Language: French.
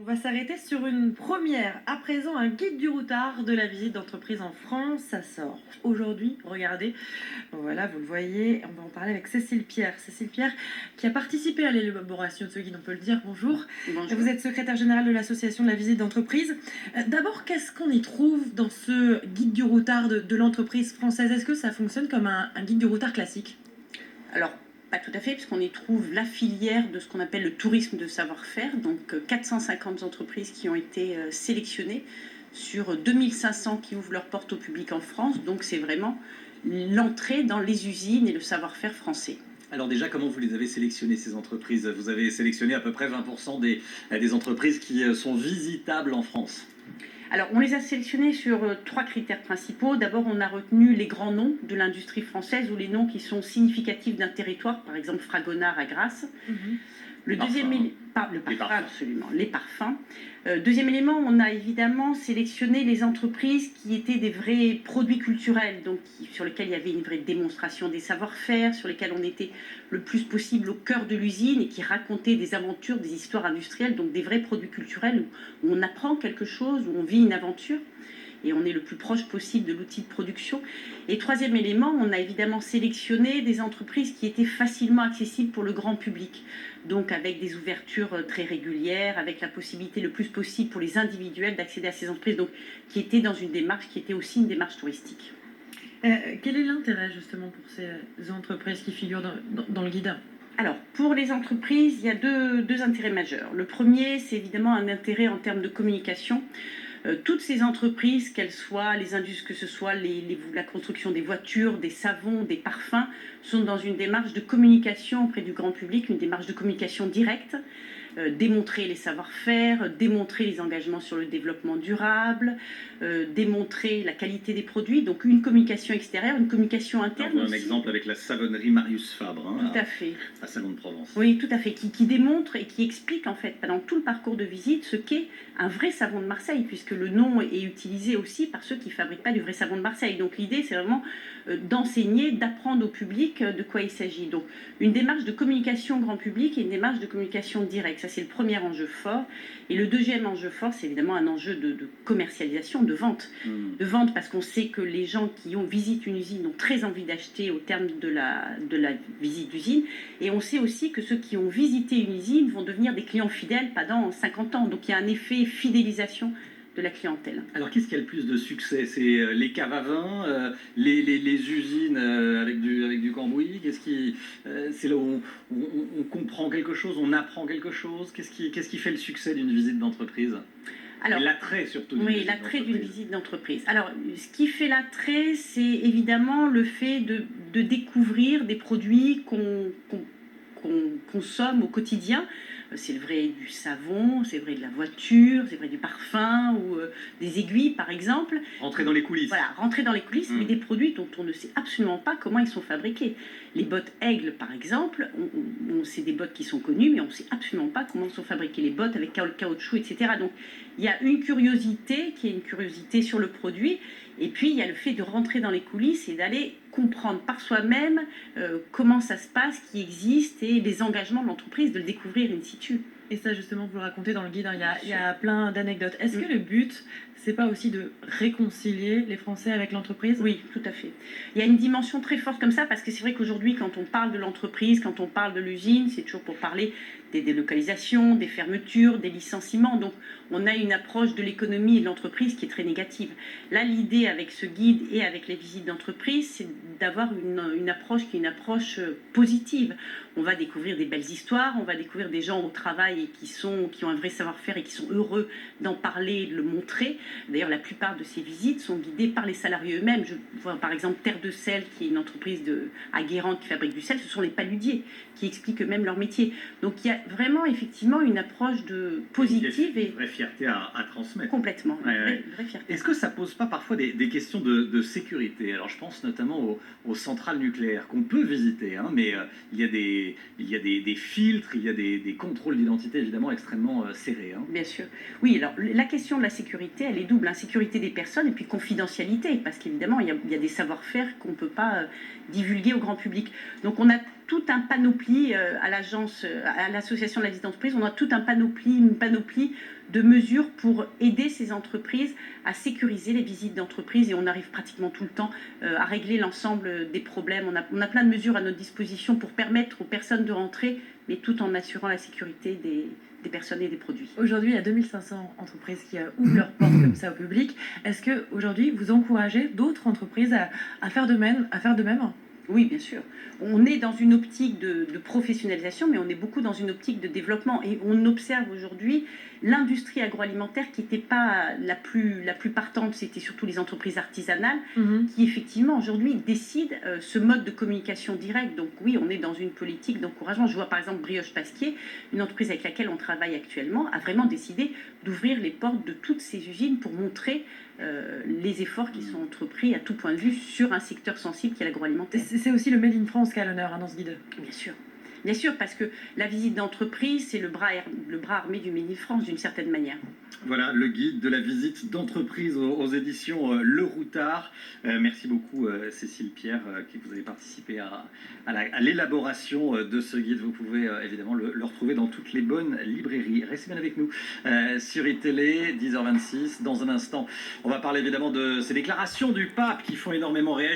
On va s'arrêter sur une première. À présent, un guide du routard de la visite d'entreprise en France. Ça sort aujourd'hui. Regardez. Voilà, vous le voyez. On va en parler avec Cécile Pierre. Cécile Pierre qui a participé à l'élaboration de ce guide, on peut le dire. Bonjour. Bonjour. Vous êtes secrétaire générale de l'association de la visite d'entreprise. D'abord, qu'est-ce qu'on y trouve dans ce guide du routard de l'entreprise française? Est-ce que ça fonctionne comme un guide du routard classique? Alors, pas tout à fait, puisqu'on y trouve la filière de ce qu'on appelle le tourisme de savoir-faire, donc 450 entreprises qui ont été sélectionnées sur 2500 qui ouvrent leurs portes au public en France, donc c'est vraiment l'entrée dans les usines et le savoir-faire français. Alors déjà, comment vous les avez sélectionnées, ces entreprises? Vous avez sélectionné à peu près 20% des entreprises qui sont visitables en France. Alors, on les a sélectionnés sur trois critères principaux. D'abord, on a retenu les grands noms de l'industrie française ou les noms qui sont significatifs d'un territoire, par exemple Fragonard à Grasse. Le deuxième élément, le parfum, absolument, les parfums. Deuxième élément, on a évidemment sélectionné les entreprises qui étaient des vrais produits culturels, donc sur lesquels il y avait une vraie démonstration des savoir-faire, sur lesquels on était le plus possible au cœur de l'usine et qui racontaient des aventures, des histoires industrielles, donc des vrais produits culturels où on apprend quelque chose, où on vit une aventure et on est le plus proche possible de l'outil de production. Et troisième élément, on a évidemment sélectionné des entreprises qui étaient facilement accessibles pour le grand public, donc avec des ouvertures très régulières, avec la possibilité le plus possible pour les individuels d'accéder à ces entreprises, donc qui étaient dans une démarche qui était aussi une démarche touristique. Quel est l'intérêt justement pour ces entreprises qui figurent dans le guide? Alors, pour les entreprises, il y a deux intérêts majeurs. Le premier, c'est évidemment un intérêt en termes de communication. Toutes ces entreprises, qu'elles soient les industries, que ce soit la construction des voitures, des savons, des parfums, sont dans une démarche de communication auprès du grand public, une démarche de communication directe, démontrer les savoir-faire, démontrer les engagements sur le développement durable, démontrer la qualité des produits, donc une communication extérieure, une communication interne. On voit un exemple avec la savonnerie Marius Fabre, tout à fait. à Salon de Provence. Oui, tout à fait, qui démontre et qui explique en fait pendant tout le parcours de visite ce qu'est un vrai savon de Marseille, puisque le nom est utilisé aussi par ceux qui ne fabriquent pas du vrai savon de Marseille. Donc l'idée, c'est vraiment d'enseigner, d'apprendre au public de quoi il s'agit. Donc une démarche de communication grand public et une démarche de communication directe. Ça, c'est le premier enjeu fort. Et le deuxième enjeu fort, c'est évidemment un enjeu de commercialisation, de vente. De vente, parce qu'on sait que les gens qui visitent une usine ont très envie d'acheter au terme de la visite d'usine. Et on sait aussi que ceux qui ont visité une usine vont devenir des clients fidèles pendant 50 ans. Donc il y a un effet fidélisation de la clientèle. Alors qu'est-ce qui a le plus de succès? C'est les caves à vin, les usines avec du cambouis? C'est là où on comprend quelque chose, on apprend quelque chose? Qu'est-ce qui fait le succès d'une visite d'entreprise? Alors, l'attrait surtout. Oui, l'attrait d'une visite d'entreprise. Alors, ce qui fait l'attrait, c'est évidemment le fait de découvrir des produits qu'on consomme au quotidien. C'est vrai du savon, c'est vrai de la voiture, c'est vrai du parfum ou des aiguilles par exemple. Rentrer dans les coulisses. Voilà, rentrer dans les coulisses, mais des produits dont on ne sait absolument pas comment ils sont fabriqués. Les bottes Aigle par exemple, c'est des bottes qui sont connues, mais on ne sait absolument pas comment sont fabriquées les bottes avec caoutchouc, etc. Donc il y a une curiosité qui est une curiosité sur le produit. Et puis, il y a le fait de rentrer dans les coulisses et d'aller comprendre par soi-même comment ça se passe, ce qui existe et les engagements de l'entreprise, de le découvrir in situ. Et ça, justement, vous le racontez dans le guide, hein, il y a plein d'anecdotes. Est-ce que le but, c'est pas aussi de réconcilier les Français avec l'entreprise? Oui, tout à fait. Il y a une dimension très forte comme ça, parce que c'est vrai qu'aujourd'hui, quand on parle de l'entreprise, quand on parle de l'usine, c'est toujours pour parler des délocalisations, des fermetures, des licenciements. Donc, on a une approche de l'économie et de l'entreprise qui est très négative. Là, l'idée avec ce guide et avec les visites d'entreprise, c'est d'avoir une approche qui est une approche positive. On va découvrir des belles histoires, on va découvrir des gens au travail qui ont un vrai savoir-faire et qui sont heureux d'en parler, de le montrer. D'ailleurs, la plupart de ces visites sont guidées par les salariés eux-mêmes. Je vois par exemple Terre de Sel, qui est une entreprise à Guérande qui fabrique du sel. Ce sont les paludiers qui expliquent eux-mêmes leur métier. Donc il y a vraiment effectivement une approche positive. Une vraie fierté à transmettre. Complètement, une vraie fierté. Est-ce que ça pose pas parfois des questions de sécurité? Alors je pense notamment aux centrales nucléaires qu'on peut visiter, hein, mais il y a des filtres, il y a des contrôles d'identité évidemment extrêmement serrés. Hein. Bien sûr. Oui, alors la question de la sécurité, elle est double. Sécurité des personnes et puis confidentialité, parce qu'évidemment, il y a des savoir-faire qu'on ne peut pas divulguer au grand public. Donc on a tout un panoplie à l'association de la visite d'entreprise, on a tout une panoplie de mesures pour aider ces entreprises à sécuriser les visites d'entreprise et on arrive pratiquement tout le temps à régler l'ensemble des problèmes. On a plein de mesures à notre disposition pour permettre aux personnes de rentrer, mais tout en assurant la sécurité des personnes et des produits. Aujourd'hui, il y a 2500 entreprises qui ouvrent leurs portes comme ça au public. Est-ce qu'aujourd'hui, vous encouragez d'autres entreprises à faire de même, Oui, bien sûr. On est dans une optique de professionnalisation, mais on est beaucoup dans une optique de développement. Et on observe aujourd'hui l'industrie agroalimentaire qui n'était pas la plus partante, c'était surtout les entreprises artisanales, qui effectivement aujourd'hui décident ce mode de communication directe. Donc oui, on est dans une politique d'encouragement. Je vois par exemple Brioche Pasquier, une entreprise avec laquelle on travaille actuellement, a vraiment décidé d'ouvrir les portes de toutes ces usines pour montrer les efforts qui sont entrepris à tout point de vue sur un secteur sensible qui est l'agroalimentaire. C'est aussi le Made in France qui est à l'honneur dans ce guide. Bien sûr, parce que la visite d'entreprise, c'est le bras armé du Made in France d'une certaine manière. Voilà, le guide de la visite d'entreprise aux éditions Le Routard. Merci beaucoup Cécile Pierre, qui vous avez participé à l'élaboration de ce guide. Vous pouvez évidemment le retrouver dans toutes les bonnes librairies. Restez bien avec nous sur iTélé, 10h26. Dans un instant, on va parler évidemment de ces déclarations du pape qui font énormément réagir.